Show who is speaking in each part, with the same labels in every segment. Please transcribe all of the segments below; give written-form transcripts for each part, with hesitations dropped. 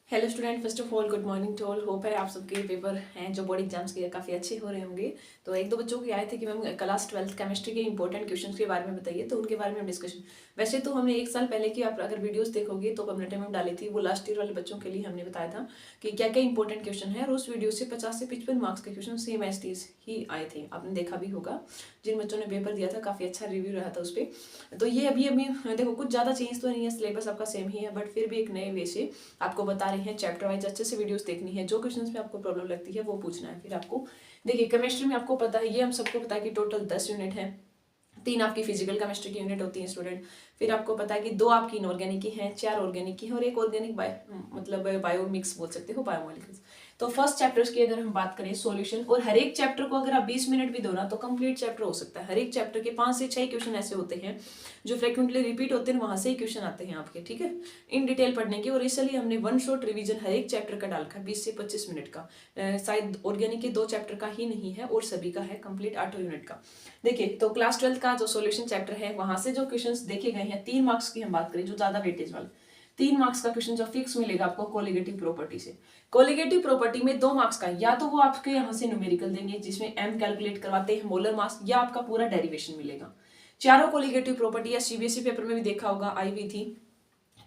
Speaker 1: Hello student, first of all good morning to all. Hope है आप सबके paper हैं जो बोर्ड एग्जाम्स के काफ़ी अच्छे हो रहे होंगे। तो एक दो बच्चों के आए थे कि मैम क्लास 12th केमिस्ट्री के इंपॉर्टेंट क्वेश्चंस के बारे में बताइए, तो उनके बारे में हम डिस्कशन। वैसे तो हमने एक साल पहले की आप अगर वीडियोस देखोगे तो कम्युनिटी में डाली थी, वो लास्ट ईयर वाले बच्चों के लिए हमने बताया था कि क्या क्या इंपॉर्टेंट क्वेश्चन है, और उस वीडियो से 50 से 55 मार्क्स के क्वेश्चन सेम एज टीज ही आए थे। आपने देखा भी होगा, जिन बच्चों ने पेपर दिया था काफ़ी अच्छा रिव्यू रहा था उस पर। तो ये अभी अभी देखो कुछ ज़्यादा चेंज तो नहीं है, सिलेबस आपका सेम ही है, बट फिर भी एक नए वे से आपको बता रहे हैं। चैप्टर वाइज अच्छे से वीडियोस देखनी है, जो क्वेश्चंस में आपको प्रॉब्लम लगती है वो पूछना है। फिर आपको देखिए केमिस्ट्री में आपको पता है, ये हम सबको पता है कि टोटल 10 यूनिट है। 3 आपकी फिजिकल केमिस्ट्री की यूनिट होती है स्टूडेंट। फिर आपको पता है कि 2 आपकी इनऑर्गेनिक की हैं, 4 ऑर्गेनिक की हैं और एक ऑर्गेनिक मतलब बायो मिक्स बोल सकते हो, बायोमोलिक्यूल्स। तो फर्स्ट चैप्टर्स की अगर हम बात करें सॉल्यूशन, और हर एक चैप्टर को अगर आप 20 मिनट भी दो ना तो कंप्लीट चैप्टर हो सकता है। हर एक चैप्टर के 5 से 6 क्वेश्चन ऐसे होते हैं जो फ्रिक्वेंटली रिपीट होते हैं, वहां से ही क्वेश्चन आते हैं आपके, ठीक है, इन डिटेल पढ़ने की। और इसलिए हमने वन शॉट रिवीजन हर एक चैप्टर का डालकर 20 से 25 मिनट का, शायद ऑर्गेनिक के 2 चैप्टर का ही नहीं है और सभी का है कंप्लीट 8 यूनिट का। देखिए तो क्लास 12 का जो सॉल्यूशन चैप्टर है वहां से जो क्वेश्चंस देखे गए हैं, 3 मार्क्स की हम बात करें जो ज्यादा वेटेज वाले, 3 मार्क्स का क्वेश्चन जो फिक्स मिलेगा आपको कोलिगेटिव प्रॉपर्टी से। कोलिगेटिव प्रॉपर्टी में 2 मार्क्स का, या तो वो आपके यहाँ से न्यूमेरिकल देंगे जिसमें एम कैलकुलेट करवाते हैं, मोलर मास, या आपका पूरा डेरिवेशन मिलेगा। चारों कोलिगेटिव प्रॉपर्टी या सीबीएसई पेपर में भी देखा होगा, आई हुई थी।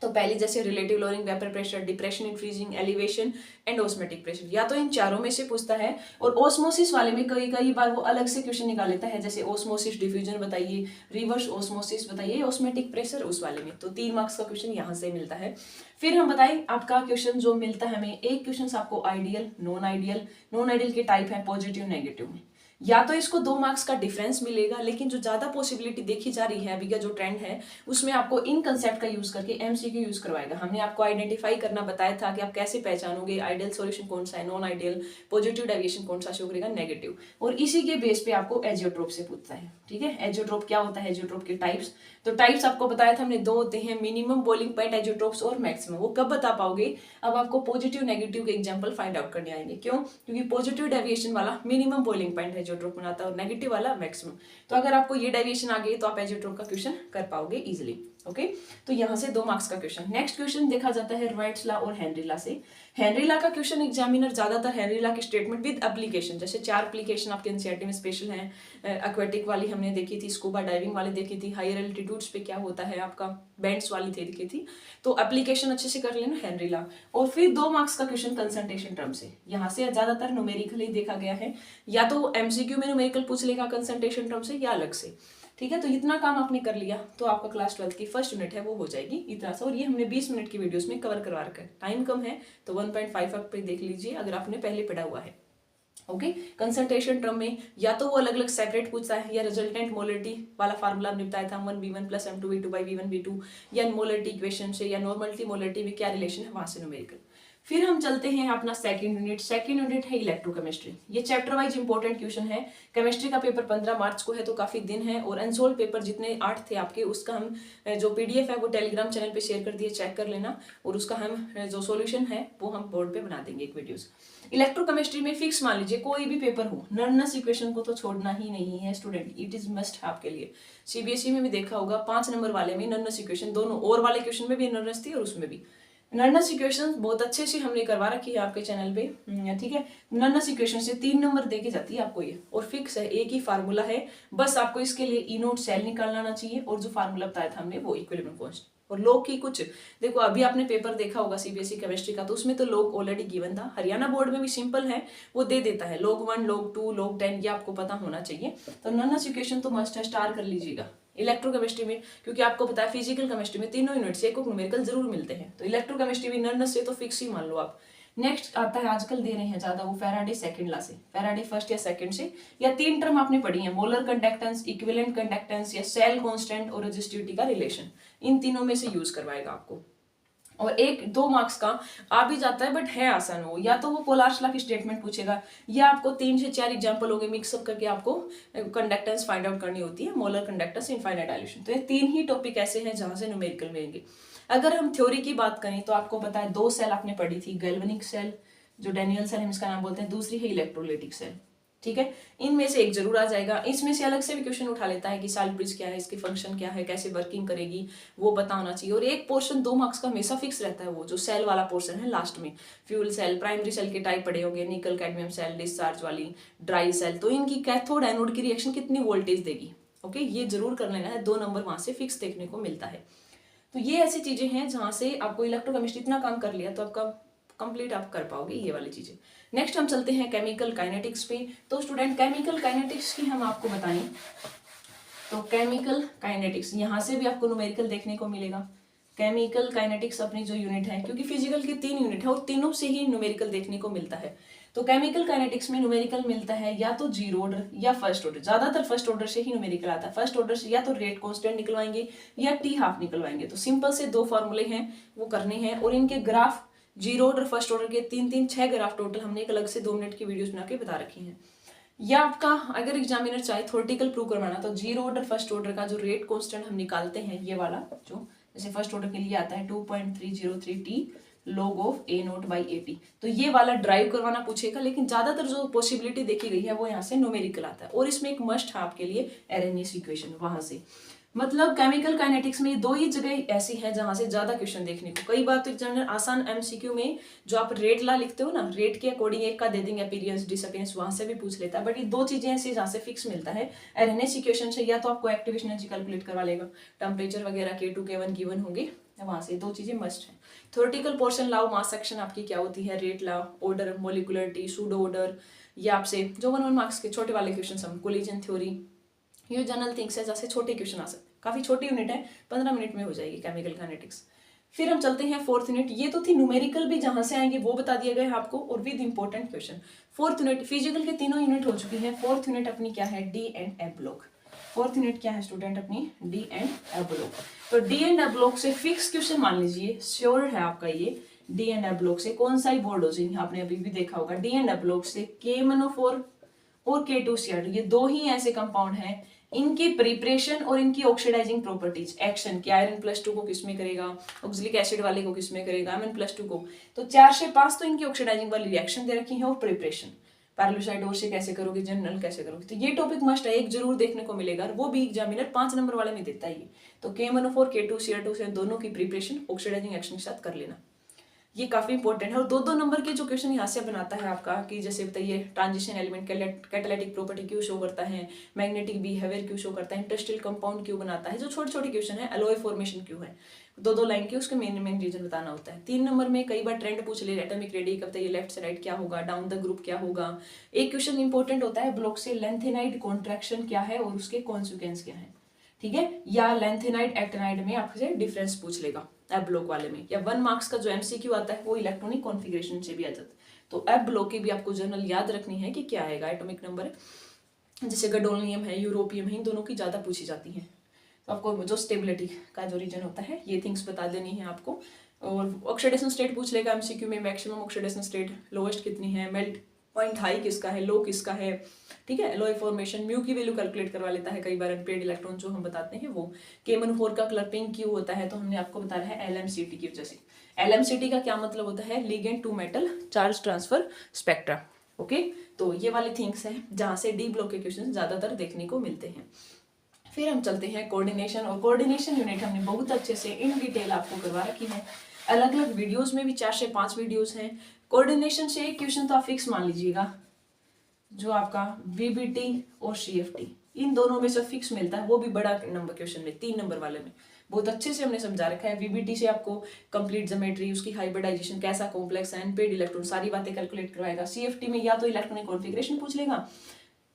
Speaker 1: तो पहली जैसे relative lowering vapour pressure, depression increasing, elevation and osmotic pressure, या तो इन चारों में से पूछता है। और ओस्मोसिस वाले में कई कई बार वो अलग से क्वेश्चन निकाल लेता है, जैसे ओस्मोसिस डिफ्यूजन बताइए, रिवर्स ओस्मोसिस बताइए, ऑस्मेटिक प्रेशर उस वाले में। तो 3 मार्क्स का क्वेश्चन यहाँ से मिलता है। फिर हम बताएं आपका क्वेश्चन जो मिलता है हमें, एक क्वेश्चन आपको ideal non ideal, non ideal के टाइप है पॉजिटिव नेगेटिव में। या तो इसको 2 मार्क्स का डिफरेंस मिलेगा, लेकिन जो ज्यादा पॉसिबिलिटी देखी जा रही है अभी का जो ट्रेंड है उसमें आपको इन कंसेप्ट का यूज करके एमसीक्यू यूज करवाएगा। हमने आपको आइडेंटिफाई करना बताया था कि आप कैसे पहचानोगे आइडियल सॉल्यूशन कौन सा है, नॉन आइडियल, पॉजिटिव डेविएशन कौन सा शो करेगा, नेगेटिव। और इसी के बेस पे आपको एजियोट्रोप से पूछता है, ठीक है। एजियोट्रोप क्या होता है, एजियोट्रोप के टाइप्स, तो टाइप्स आपको बताया था हमने 2 होते हैं, मिनिमम बॉइलिंग पॉइंट एजियोट्रोप्स और मैक्सिमम। वो कब बता पाओगे, अब आपको पॉजिटिव नेगेटिव के एग्जांपल फाइंड आउट करने आएंगे। क्यों, क्योंकि पॉजिटिव डेविएशन वाला मिनिमम बॉइलिंग पॉइंट एजियोट्रोप बनाता है और नेगेटिव वाला मैक्सिमम। तो अगर आपको ये डेविएशन आ गई तो आप एजियोट्रोप का क्वेश्चन कर पाओगे इजिली। ओके, तो यहाँ से 2 मार्क्स का क्वेश्चन। नेक्स्ट क्वेश्चन देखा जाता है राइट्स लॉ और हेनरी लॉ से। हेनरी लॉ का क्वेश्चन एग्जामिनर ज्यादातर हेनरी लॉ की स्टेटमेंट विद एप्लीकेशन, जैसे 4 एप्लीकेशन आपके एनसीईआरटी में स्पेशल है। एक्वेटिक वाली हमने देखी थी, स्कूबा डाइविंग वाली देखी थी, हायर एल्टीट्यूड्स पे क्या होता है आपका, बैंड्स वाली थी देखी थी। तो एप्लीकेशन अच्छे से कर लेना हेनरी लॉ। और फिर 2 मार्क्स का क्वेश्चन कंसंट्रेशन टर्म से, यहाँ से ज्यादातर न्यूमेरिकली देखा गया है, या तो एमसीक्यू में न्यूमेरिकल पूछ लेगा कंसंट्रेशन टर्म से या अलग से, ठीक है। तो इतना काम आपने कर लिया तो आपका क्लास 12 की फर्स्ट यूनिट है वो हो जाएगी इतना सा। और ये हमने 20 मिनट की वीडियोस में कवर करवा रखा है, टाइम कम है तो 1.5 पे देख लीजिए अगर आपने पहले पढ़ा हुआ है। ओके, कंसंट्रेशन टर्म में या तो वो अलग अलग सेपरेट पूछता है, या रिजल्टेंट मोलरिटी वाला फार्मूला हमने बताया था 1v1 plus m2v2 by v1v2, या मोलरिटी इक्वेशन से, या नॉर्मलिटी मोलरिटी में क्या रिलेशन है वहां से न्यूमेरिकल। फिर हम चलते हैं अपना सेकंड यूनिट। सेकंड यूनिट है इलेक्ट्रोकेमिस्ट्री। ये चैप्टर वाइज इंपॉर्टेंट क्वेश्चन है। केमिस्ट्री का पेपर 15 मार्च को है तो काफी दिन है, और अनसोल्ड पेपर जितने 8 थे आपके उसका हम जो पीडीएफ है वो टेलीग्राम चैनल पे शेयर कर दिए, चेक कर लेना। और उसका हम जो सॉल्यूशन है वो हम बोर्ड पे बना देंगे एक वीडियोस। इलेक्ट्रोकेमिस्ट्री में फिक्स मान लीजिए कोई भी पेपर हो, नर्नस इक्वेशन को तो छोड़ना ही नहीं है स्टूडेंट, इट इज मस्ट आपके लिए। सीबीएसई में भी देखा होगा 5 नंबर वाले में नर्नस इक्वेशन, दोनों और वाले क्वेश्चन में भी नर्नस थी और उसमें भी नर्नस इक्वेशन बहुत अच्छे से हमने करवा रखी है आपके चैनल पे, ठीक है। नर्नस इक्वेशन से 3 नंबर देके जाती है आपको ये, और फिक्स है, एक ही फार्मूला है, बस आपको इसके लिए ई नोट सेल निकालना आना चाहिए, और जो फार्मूला बताया था हमने वो इक्विलिब्रियम कांस्टेंट। और लॉग की कुछ देखो, अभी आपने पेपर देखा होगा सीबीएसई केमिस्ट्री का, तो उसमें तो लॉग ऑलरेडी गिवन था। हरियाणा बोर्ड में भी सिंपल है, वो दे देता है log 1 log 2 log 10, ये आपको पता होना चाहिए। तो नर्नस इक्वेशन तो मस्ट है, स्टार कर लीजिएगा इलेक्ट्रोकेमिस्ट्री में, क्योंकि आपको पता है फिजिकल केमिस्ट्री में तीनों यूनिट से एक न्यूमेरिकल जरूर मिलते हैं। तो इलेक्ट्रोकेमिस्ट्री भी नर्नस से तो फिक्स ही मान लो आप। नेक्स्ट आता है, आजकल दे रहे हैं ज्यादा, वो फैराडे सेकंड लॉ से, फैराडे फर्स्ट या सेकंड से, या 3 टर्म आपने पढ़ी है, मोलर कंडक्टेंस, इक्विवेलेंट कंडक्टेंस, या सेल कांस्टेंट और रेजिस्टिविटी का रिलेशन, इन तीनों में से यूज करवाएगा आपको। और 1-2 मार्क्स का आ भी जाता है, बट है आसान वो, या तो वो कोलार्स लॉ की स्टेटमेंट पूछेगा, या आपको 3 से 4 एग्जांपल होंगे मिक्सअप करके आपको कंडक्टेंस फाइंड आउट करनी होती है, मोलर कंडक्टेंस, इनफाइनाइट डायल्यूशन। तो ये 3 ही टॉपिक ऐसे हैं जहां से न्यूमेरिकल मिलेंगे। अगर हम थ्योरी की बात करें तो आपको पता है 2 सेल आपने पढ़ी थी, गैल्वेनिक सेल जो डेनियल सेल हम इसका नाम बोलते हैं, दूसरी है इलेक्ट्रोलाइटिक सेल। ठीक है, इनमें से एक जरूर आ जाएगा। इसमें से अलग से भी क्वेश्चन उठा लेता है कि सॉल्ट ब्रिज क्या है, इसकी फंक्शन क्या है, कैसे वर्किंग करेगी, वो पता होना चाहिए। और एक पोर्शन 2 मार्क्स का हमेशा फिक्स रहता है, वो जो सेल वाला पोर्शन है लास्ट में, फ्यूल सेल, प्राइमरी सेल के टाइप पड़े होंगे, निकल कैडमियम सेल, डिस्चार्ज वाली, ड्राई सेल, तो इनकी कैथोड एनोड की रिएक्शन कितनी वोल्टेज देगी। ओके, ये जरूर कर लेना है, 2 नंबर वहां से फिक्स देखने को मिलता है। तो ये ऐसी चीजें हैं जहां से आपको इलेक्ट्रोकेमिस्ट्री इतना काम कर लिया तो आपका कंप्लीट आप कर पाओगे ये वाली चीजें। नेक्स्ट हम चलते हैं केमिकल काइनेटिक्स पे। तो स्टूडेंट केमिकल काइनेटिक्स की हम आपको बताएं तो केमिकल काइनेटिक्स यहाँ से भी आपको न्यूमेरिकल देखने को मिलेगा। केमिकल काइनेटिक्स अपनी जो यूनिट है, क्योंकि फिजिकल की 3 यूनिट है और तीनों से ही न्यूमेरिकल देखने को मिलता है। तो केमिकल काइनेटिक्स में न्यूमेरिकल मिलता है या तो जीरो ऑर्डर या फर्स्ट ऑर्डर, ज्यादातर फर्स्ट ऑर्डर से ही न्यूमेरिकल आता है। फर्स्ट ऑर्डर से या तो रेट कांस्टेंट निकलवाएंगे या टी हाफ निकलवाएंगे। तो सिंपल से 2 फॉर्मूले हैं वो करने हैं, और इनके graph zero order first order के 6 ग्राफ टोटल हमने एक अलग से 2 मिनट की वीडियोस बना के बता रखी हैं। या आपका अगर एग्जामिनर चाहे थ्योरेटिकल प्रूव करवाना तो जीरो ऑर्डर फर्स्ट ऑर्डर का जो रेट कांस्टेंट हम निकालते हैं, ये वाला जो जैसे फर्स्ट ऑर्डर के लिए आता है 2.303 T log of A note by A T, तो ये वाला ड्राइव करवाना पूछेगा। लेकिन ज्यादातर जो पॉसिबिलिटी देखी गई है वो यहाँ से न्यूमेरिकल आता है, और इसमें एक मस्ट है आपके लिए एरेनियस इक्वेशन वहां से। मतलब केमिकल काइनेटिक्स में 2 ही जगह ऐसी है जहां से ज्यादा क्वेश्चन देखने को। कई बार तो एग्जामिनर आसान एमसीक्यू में जो आप रेट ला लिखते हो ना, रेट के अकॉर्डिंग एक का दे देंगे अपीयरेंस डिसअपीयरेंस, वहां से भी पूछ लेता है। बट ये 2 चीजें ऐसी जहां से फिक्स मिलता है एरेनियस इक्वेशन से, या तो आपको एक्टिवेशन एनर्जी कैलकुलेट करवा लेगा, टेम्परेचर वगैरह K2 K1 गिवन होंगे, वहां से 2 चीजें मस्ट है। थ्योरेटिकल पोर्शन लाओ, मास सेक्शन आपकी क्या होती है, रेट लाओ, ऑर्डर, मोलिकुलरिटी, सूडो ऑर्डर, या आपसे जो 1 मार्क्स के छोटे वाले क्वेश्चन हम कोलिजन थ्योरी, ये जनरल थिंग्स है जैसे छोटे क्वेश्चन आ सकते हैं। काफी छोटी यूनिट है, 15 मिनट में हो जाएगी केमिकल काइनेटिक्स। फिर हम चलते हैं 4th यूनिट। ये तो थी न्यूमेरिकल भी जहां से आएंगे वो बता दिया गया है आपको, और with important question. 4th unit physical के तीनों यूनिट हो चुकी है। 4th यूनिट अपनी क्या है, D and F block. 4th unit क्या है स्टूडेंट अपनी, डी एंड एफ ब्लॉक। तो डी एंड एफ ब्लॉक से फिक्स क्वेश्चन मान लीजिए, श्योर है आपका ये। डी एंड एफ ब्लॉक से कौन सा ही बोर्ड हो जाए, आपने अभी भी देखा होगा, डी एंड एफ ब्लॉक से K1O4 और K2Cr2, ये 2 ही ऐसे कंपाउंड हैं, इनकी प्रिपरेशन और इनकी ऑक्सीडाइजिंग प्रॉपर्टीज, एक्शन कि आयरन+2 को किसमें करेगा, ऑक्सैलिक एसिड वाले को किसमें करेगा, Mn+2 को। तो 4 से 5 तो इनकी ऑक्सीडाइजिंग वाली रिएक्शन दे रखी है, और प्रिपरेशन पैरेलुसाइड और से कैसे करोगे, जनरल कैसे करोगे। तो ये टॉपिक मस्ट है, एक जरूर देखने को मिलेगा, वो भी एग्जामिनर 5 नंबर वाले में देता है। तो K1O4 K2Cr2 से दोनों की प्रिपरेशन ऑक्सीडाइजिंग एक्शन के साथ कर लेना, ये काफी इंपॉर्टेंट है। और 2-2 नंबर के जो क्वेश्चन यहाँ से बनाता है आपका, कि जैसे बताइए ट्रांजिशन एलिमेंट कैटालिटिक प्रॉपर्टी क्यों शो करता है, मैग्नेटिक बिहेवियर क्यों शो करता है, इंडस्ट्रियल कंपाउंड क्यों बनाता है, जो छोटे छोटे क्वेश्चन है, एलॉय फॉर्मेशन क्यों है, 2-2 लाइन के उसके मेन रीजन बताना होता है। 3 नंबर में कई बार ट्रेंड पूछ ले, एटॉमिक रेडियस का बताइए, लेफ्ट से राइट क्या होगा, डाउन द ग्रुप क्या होगा। एक क्वेश्चन इंपॉर्टेंट होता है ब्लॉक से, लेंथेनाइड कॉन्ट्रैक्शन क्या है और उसके कॉन्सिक्वेंस क्या है, ठीक है। या लेंथेनाइड एक्टिनाइड में आपसे डिफरेंस पूछ लेगा एफ ब्लॉक वाले में। या 1 मार्क्स का जो एमसीक्यू आता है वो इलेक्ट्रॉनिक कॉन्फ़िगरेशन से भी आ जाता है। तो एफ ब्लॉक की भी आपको जनरल याद रखनी है कि क्या आएगा, एटॉमिक नंबर जैसे गडोलियम है, यूरोपियम है, इन दोनों की ज्यादा पूछी जाती है। तो आपको जो स्टेबिलिटी का जो रीजन होता है, ये थिंग्स बता देनी है आपको। और ऑक्सीडेशन स्टेट पूछ लेगा एमसीक्यू में, मैक्सिमम ऑक्सीडेशन स्टेट लोएस्ट कितनी है, मेल्ट पॉइंट हाई किसका है, लो किसका है, ठीक है। एलॉय फॉर्मेशन, म्यू की वैल्यू कैलकुलेट करवा लेता है कई बार, अनपेड इलेक्ट्रॉन जो हम बताते हैं वो। K1O4 का कलर पिंक क्यों होता है, तो हमने आपको बताया है LMCT की वजह से। LMCT का क्या मतलब होता है, ligand to metal charge transfer spectra. Okay, तो ये वाली थिंग्स है जहां से डी ब्लॉक के क्वेश्चन ज्यादातर देखने को मिलते हैं। फिर हम चलते हैं कोऑर्डिनेशन, और कोऑर्डिनेशन यूनिट हमने बहुत अच्छे से इन डिटेल आपको करवा रखी है, अलग अलग वीडियोस में भी 4 से 5 वीडियोस हैं। कोऑर्डिनेशन से एक क्वेश्चन तो आप फिक्स मान लीजिएगा, जो आपका VBT और CFT, इन दोनों में से फिक्स मिलता है, वो भी बड़ा नंबर क्वेश्चन में 3 नंबर वाले में बहुत अच्छे से हमने समझा रखा है। VBT से आपको कंप्लीट ज्योमेट्री, उसकी हाइब्रिडाइजेशन, कैसा कॉम्प्लेक्स है, अनपेड इलेक्ट्रॉन, सारी बातें कैलकुलेट करवाएगा। CFT में या तो इलेक्ट्रॉनिक कॉन्फ़िगरेशन पूछ लेगा,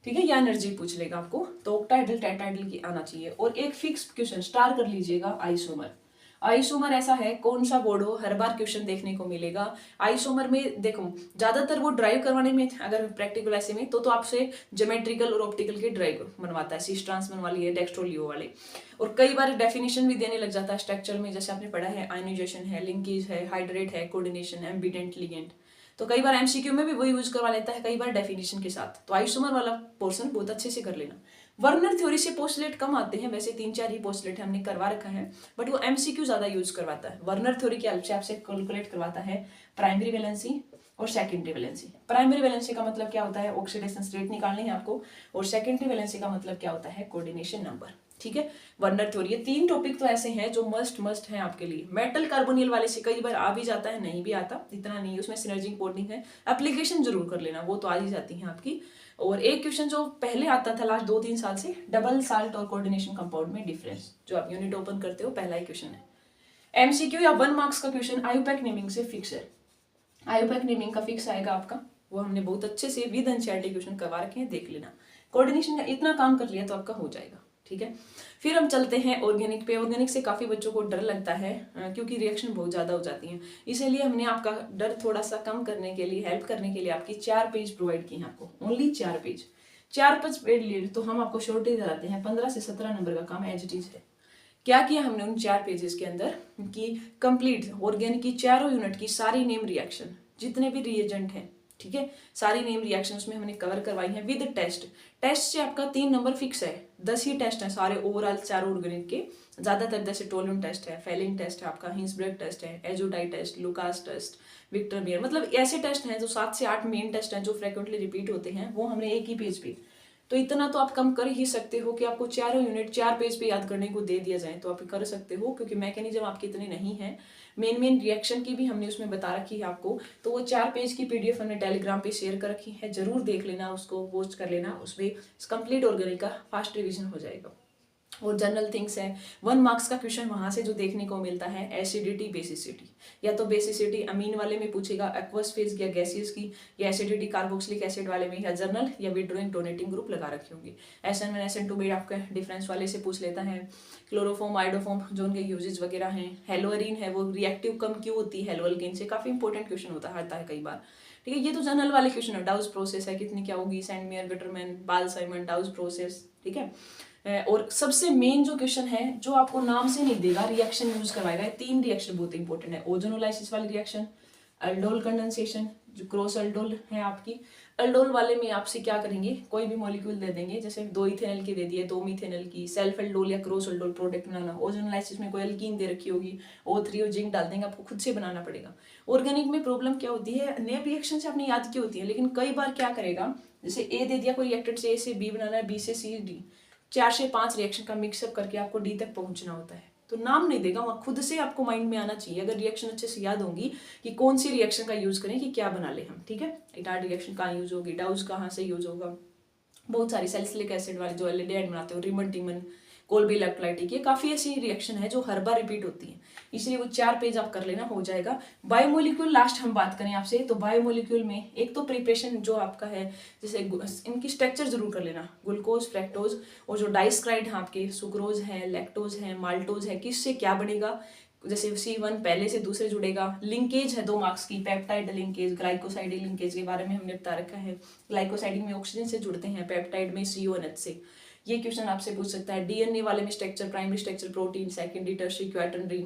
Speaker 1: ठीक है, या एनर्जी पूछ लेगा आपको, तो ऑक्टाहेड्रल टेट्राहेड्रल की आना चाहिए। और एक फिक्स क्वेश्चन स्टार कर लीजिएगा, आइसोमर। आइसोमर ऐसा है, कौन सा बोर्ड हो, हर बार क्वेश्चन देखने को मिलेगा। आइसोमर में देखो ज्यादातर वो ड्राइव करवाने में, अगर प्रैक्टिकल ऐसे में तो आपसे ज्योमेट्रिकल और ऑप्टिकल के ड्राइव बनवाता है, सिस ट्रांस बनवा लिए, डेक्स्ट्रो वाले। और कई बार डेफिनेशन भी देने लग जाता है स्ट्रक्चर में, जैसे आपने पढ़ा है आयनाइजेशन है, लिंकेज है, हाइड्रेट है, कोऑर्डिनेशन है, एम्बिडेंट लिगेंड। तो कई बार एमसीक्यू में भी वही यूज करवा लेता है, कई बार डेफिनेशन के साथ। तो आइसोमर वाला पोर्शन बहुत अच्छे से कर लेना। वर्नर थ्योरी से पोस्टलेट कम आते हैं, वैसे 3-4 ही पोस्टलेट हमने करवा रखा है, बट वो एमसीक्यू ज्यादा यूज करवाता है। वर्नर थ्योरी की हेल्प से आपसे कैलकुलेट करवाता है प्राइमरी वैलेंसी, और सेकेंडरी वैलेंसी। प्राइमरी वैलेंसी का मतलब क्या होता है, ऑक्सीडेशन स्टेट निकालनी है आपको, और सेकेंडरी वैलेंसी का मतलब क्या होता है, कोऑर्डिनेशन नंबर। ठीक है, वर्नर थ्योरी। ये 3 टॉपिक तो ऐसे हैं जो मस्ट हैं आपके लिए। मेटल कार्बोनिल वाले से कई बार आ भी जाता है, नहीं भी आता, इतना नहीं, उसमें सिनर्जी बॉन्डिंग है, एप्लीकेशन जरूर कर लेना, वो तो आ ही जाती है आपकी। और एक क्वेश्चन जो पहले आता था लास्ट 2-3 साल से, डबल साल्ट और कोऑर्डिनेशन कंपाउंड में डिफरेंस, जो आप यूनिट ओपन करते हो पहला ही क्वेश्चन है। एमसीक्यू या 1 मार्क्स का क्वेश्चन आयुपैक नेमिंग से फिक्स है, आयुपैक नेमिंग का फिक्स आएगा आपका, वो हमने बहुत अच्छे से विद एनसीईआरटी क्वेश्चन करवा रखे हैं, देख लेना। कोऑर्डिनेशन का इतना काम कर लिया तो आपका हो जाएगा। ठीक है, फिर हम चलते हैं ऑर्गेनिक पे। ऑर्गेनिक से काफ़ी बच्चों को डर लगता है क्योंकि रिएक्शन बहुत ज़्यादा हो जाती हैं, इसीलिए हमने आपका डर थोड़ा सा कम करने के लिए, हेल्प करने के लिए आपकी 4 पेज प्रोवाइड किए हैं आपको, ओनली 4 पेज। 4-5 पेज लिए तो हम आपको शॉर्टेज दिलाते हैं, 15 से 17 नंबर का काम एज इट इज है। क्या किया हमने उन 4 पेजेस के अंदर कि कंप्लीट ऑर्गेनिक की चारों यूनिट की सारी नेम रिएक्शन, जितने भी रिएजेंट हैं, ठीक है, सारी नेम रिएक्शन उसमें हमने कवर करवाई है विद टेस्ट। टेस्ट से आपका 3 नंबर फिक्स है, 10 ही टेस्ट हैं सारे ओवरऑल चारों ऑर्गेनिक के, ज्यादातर जैसे टोलन टेस्ट है, फेलिंग टेस्ट है आपका, हिंसबर्ग टेस्ट है, azo dye test, Lucas test, Victor Meyer, मतलब ऐसे टेस्ट हैं जो 7 से 8 मेन टेस्ट हैं जो फ्रिक्वेंटली रिपीट होते हैं, वो हमने एक ही पेज पे। तो इतना तो आप कम कर ही सकते हो कि आपको चारों यूनिट 4 पेज पे याद करने को दे दिया जाए, तो आप कर सकते हो, क्योंकि मैकेनिज्म आपके इतने नहीं है। मेन रिएक्शन की भी हमने उसमें बता रखी है आपको, तो वो 4 पेज की पीडीएफ हमने टेलीग्राम पे शेयर कर रखी है, जरूर देख लेना उसको, वॉच कर लेना, उसमें कंप्लीट ऑर्गेनिक का फास्ट रिविजन हो जाएगा। और जनरल थिंग्स है, 1 मार्क्स का क्वेश्चन वहां से जो देखने को मिलता है, एसिडिटी बेसिसिटी, या तो बेसिसिटी अमीन वाले में पूछेगा, एक्वस फेज या गैसियस की, या एसिडिटी कार्बोक्सिलिक एसिड वाले में, या जर्नल या विड्रोइंग डोनेटिंग ग्रुप लगा रखे होंगे। SN1 SN2 में आपका डिफरेंस वाले से पूछ लेता है, क्लोरोफॉर्म आइडोफॉर्म जो उनके यूजेज वगैरह हैं, हेलोअरीन है वो रिएक्टिव कम क्यों होती है हेलोअल्केन से, काफी इंपॉर्टेंट क्वेश्चन होता है कई बार। ठीक है, ये तो जनरल वाले क्वेश्चन है। डाउस प्रोसेस है कितनी क्या होगी, सैंडमेयर, गटरमैन, बाल-साइमन, डाउस प्रोसेस। ठीक है, और सबसे मेन जो क्वेश्चन है जो आपको नाम से नहीं देगा, रिएक्शन यूज करवाएगा, 3 रिएक्शन बहुत इंपॉर्टेंट है। ओजोनोलाइसिस वाली रिएक्शन, अल्डोल कंडेंसेशन जो क्रॉस अल्डोल है आपकी, अल्डोल वाले में आपसे क्या करेंगे, कोई भी मॉलिक्यूल दे देंगे, जैसे 2 इथेनॉल की दे दिए, 2 मिथेनॉल की, सेल्फ अल्डोल या क्रॉस अल्डोल प्रोडक्ट बनाना। ओजोनोलाइसिस में कोई अल्कीन दे रखी होगी, O3 और जिंक डाल देंगे, आपको खुद से बनाना पड़ेगा। ऑर्गेनिक में प्रॉब्लम क्या होती है, नेम रिएक्शन से आपने याद की होती है, लेकिन कई बार क्या करेगा, जैसे ए दे दिया कोई रिएक्टेड से, ए से बी बनाना है, बी से सी, डी, 4 से 5 रिएक्शन का मिक्सअप करके आपको डी तक पहुंचना होता है, तो नाम नहीं देगा, वहाँ खुद से आपको माइंड में आना चाहिए। अगर रिएक्शन अच्छे से याद होंगी कि कौन सी रिएक्शन का यूज करें कि क्या बना ले हम। ठीक है, इटार रिएक्शन कहाँ यूज होगी, डाउस कहाँ से यूज होगा, बहुत सारी सैलिसिलिक एसिड वाले जो एल्डिहाइड बनाते हो, रिमन टिमन, कोल्बी इलेक्ट्रोलाइटिक, ये काफी ऐसी रिएक्शन है जो हर बार रिपीट होती है, इसलिए वो 4 पेज आप कर लेना, हो जाएगा। बायोमोलिक्यूल लास्ट हम बात करें आपसे, तो बायोमोलिक्यूल में एक तो प्रिपरेशन जो आपका है, जैसे इनकी स्ट्रक्चर जरूर कर लेना, ग्लूकोज, फ्रैक्टोज, और जो डाइस्क्राइड है आपके, सुक्रोज है, लैक्टोज है, माल्टोज है, किससे क्या बनेगा, जैसे C1 पहले से दूसरे जुड़ेगा, लिंकेज है 2 मार्क्स की, पेप्टाइड लिंकेज, ग्लाइकोसाइडिक लिंकेज के बारे में हमने बता रखा है, ग्लाइकोसाइडिक में ऑक्सीजन से जुड़ते हैं, पेप्टाइड में CONH से, ये क्वेश्चन आपसे पूछ सकता है। डीएनए वाले में structure, primary structure, protein, secondary, tertiary, quaternary.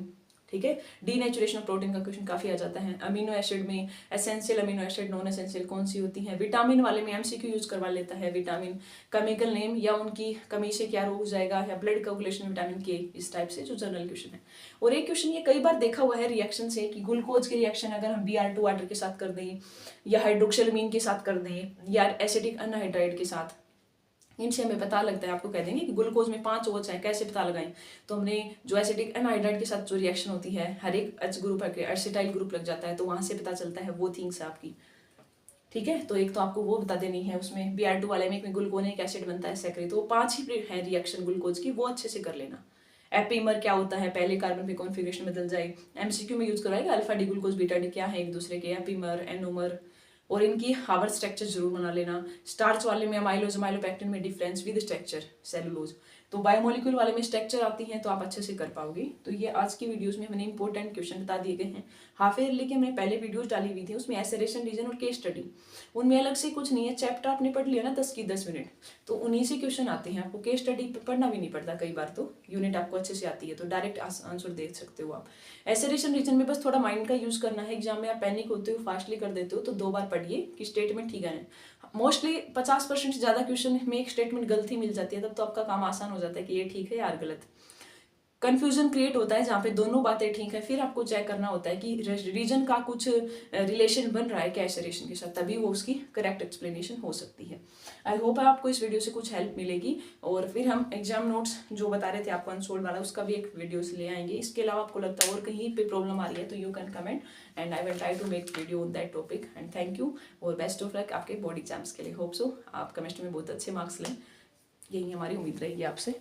Speaker 1: ठीक है, डीनेचुरेशन ऑफ प्रोटीन का क्वेश्चन काफी आ जाता है। अमीनो एसिड में essential amino acid, non essential कौन सी होती है। विटामिन वाले में MCQ यूज करवा लेता है, विटामिन केमिकल नेम या उनकी कमी से क्या हो जाएगा, या ब्लड कोगुलेशन विटामिन के, इस टाइप से जो जनरल क्वेश्चन है। और एक क्वेश्चन ये कई बार देखा हुआ है रिएक्शन से कि ग्लूकोज की रिएक्शन अगर हम Br2 वाटर के साथ कर दें, या हाइड्रोक्सिलमीन के साथ कर दें, या एसिटिक अनहाइड्राइड के साथ, इनसे हमें पता लगता है। आपको कह देंगे कि ग्लूकोज में 5 OH है, कैसे पता लगाएं, तो हमने जो एसिटिक एनहाइड्राइड के साथ जो रिएक्शन होती है, हर एक H ग्रुप है एसिटाइल ग्रुप लग जाता है, तो वहां से पता चलता है, वो थिंग्स है आपकी। ठीक है, तो एक तो आपको वो बता देनी है, उसमें Br2 वाले में ग्लूकोनिक एसिड बनता है सेक्रेट, तो 5 ही है रिएक्शन ग्लूकोज की, वो अच्छे से कर लेना। एपीमर क्या होता है, पहले कार्बन पे कॉन्फिगरेशन बदल जाए, MCQ में यूज करवाएगा, alpha D glucose beta D क्या है एक दूसरे के, एपीमर, एनोमर, और इनकी हावर स्ट्रक्चर जरूर बना लेना। स्टार्च वाले में अमाइलोज, अमाइलोपेक्टिन में डिफरेंस विद स्ट्रक्चर, सेलुलोज, तो बायोमोलिक्यूल वाले में स्ट्रक्चर आती हैं तो आप अच्छे से कर पाओगे। तो ये आज की वीडियोस में मैंने इंपॉर्टेंट क्वेश्चन बता दिए गए हैं। हाफ ईयरली के मैंने पहले वीडियोस डाली हुई थी, उसमें एसेरेशन रीजन और केस स्टडी, उनमें अलग से कुछ नहीं है, चैप्टर आपने पढ़ लिया ना 10 की 10 मिनट, तो उन्हीं से क्वेश्चन आते हैं, आपको केस स्टडी पढ़ना भी नहीं पड़ता कई बार, तो यूनिट आपको अच्छे से आती है, तो डायरेक्ट आंसर देख सकते हो आप। एसेरेशन रीजन में बस थोड़ा माइंड का यूज करना है, एग्जाम में आप पैनिक होते हो, फास्टली कर देते हो, तो 2 बार पढ़िए कि स्टेटमेंट ठीक है। मोस्टली 50% से ज्यादा क्वेश्चन में एक स्टेटमेंट गलती मिल जाती है, तब तो आपका काम आसान हो जाता है कि ये ठीक है यार गलत। कन्फ्यूजन क्रिएट होता है जहाँ पे दोनों बातें ठीक है, फिर आपको चेक करना होता है कि रीजन का कुछ रिलेशन बन रहा है क्या इस रिलेशन के साथ, तभी वो उसकी करेक्ट एक्सप्लेनेशन हो सकती है। आई होप आपको इस वीडियो से कुछ हेल्प मिलेगी। और फिर हम एग्जाम नोट्स जो बता रहे थे आपको अनसोल्ड वाला, उसका भी एक वीडियो ले आएंगे। इसके अलावा आपको लगता है और कहीं पे प्रॉब्लम आ रही है तो you can comment and I will try to make video on that topic. And thank you और बेस्ट ऑफ लक आपके बोर्ड एग्जाम्स के लिए। होप सो आप केमिस्ट्री में बहुत अच्छे मार्क्स लें, यही हमारी उम्मीद रहेगी आपसे।